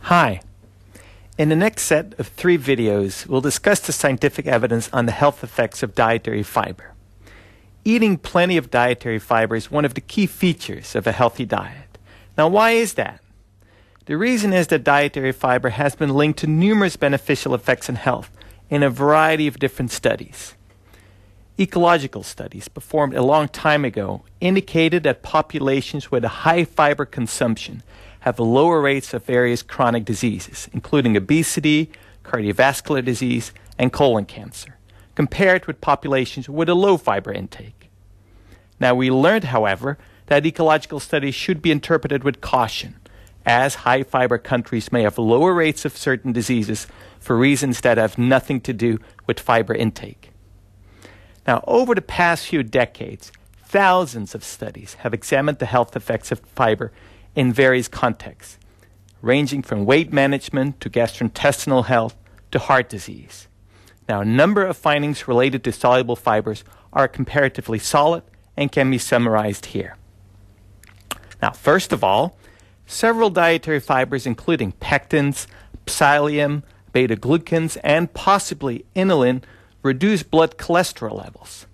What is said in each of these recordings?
Hi. In the next set of 3 videos, we'll discuss the scientific evidence on the health effects of dietary fiber. Eating plenty of dietary fiber is one of the key features of a healthy diet. Now, why is that? The reason is that dietary fiber has been linked to numerous beneficial effects in health in a variety of different studies. Ecological studies performed a long time ago indicated that populations with a high fiber consumption have lower rates of various chronic diseases, including obesity, cardiovascular disease, and colon cancer, compared with populations with a low fiber intake. Now, we learned, however, that ecological studies should be interpreted with caution, as high fiber countries may have lower rates of certain diseases for reasons that have nothing to do with fiber intake. Now, over the past few decades, thousands of studies have examined the health effects of fiber in various contexts, ranging from weight management to gastrointestinal health to heart disease. Now, a number of findings related to soluble fibers are comparatively solid and can be summarized here. Now, first of all, several dietary fibers, including pectins, psyllium, beta-glucans, and possibly inulin, reduce blood cholesterol levels.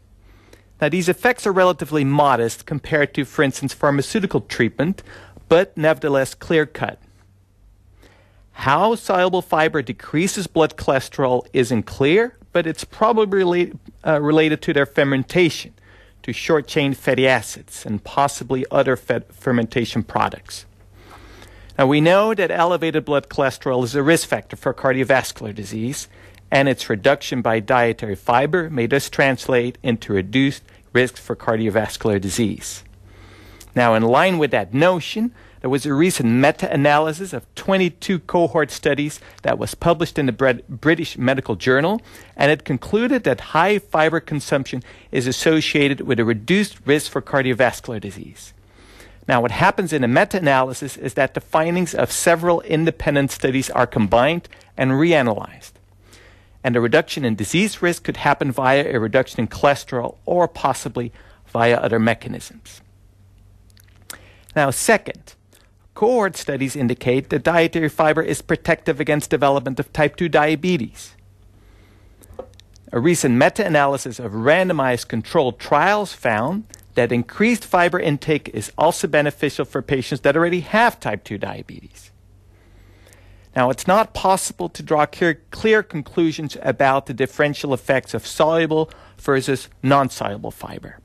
Now, these effects are relatively modest compared to, for instance, pharmaceutical treatment, but nevertheless clear-cut. How soluble fiber decreases blood cholesterol isn't clear, but it's probably related to their fermentation, to short-chain fatty acids, and possibly other fermentation products. Now, we know that elevated blood cholesterol is a risk factor for cardiovascular disease, and its reduction by dietary fiber may thus translate into reduced risks for cardiovascular disease. Now, in line with that notion, there was a recent meta-analysis of 22 cohort studies that was published in the British Medical Journal, and it concluded that high fiber consumption is associated with a reduced risk for cardiovascular disease. Now, what happens in a meta-analysis is that the findings of several independent studies are combined and reanalyzed. And the reduction in disease risk could happen via a reduction in cholesterol or possibly via other mechanisms. Now, second, cohort studies indicate that dietary fiber is protective against development of type 2 diabetes. A recent meta-analysis of randomized controlled trials found that increased fiber intake is also beneficial for patients that already have type 2 diabetes. Now, it's not possible to draw clear conclusions about the differential effects of soluble versus non-soluble fiber.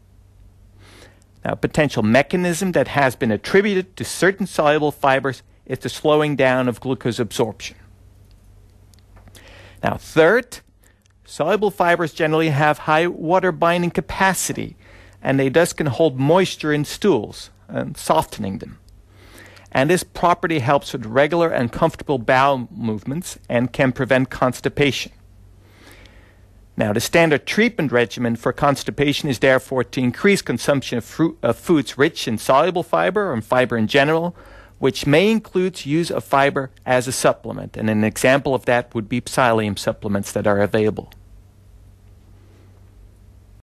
Now, a potential mechanism that has been attributed to certain soluble fibers is the slowing down of glucose absorption. Now, third, soluble fibers generally have high water binding capacity, and they thus can hold moisture in stools, softening them. And this property helps with regular and comfortable bowel movements and can prevent constipation. Now, the standard treatment regimen for constipation is therefore to increase consumption of foods rich in soluble fiber and fiber in general, which may include use of fiber as a supplement. And an example of that would be psyllium supplements that are available.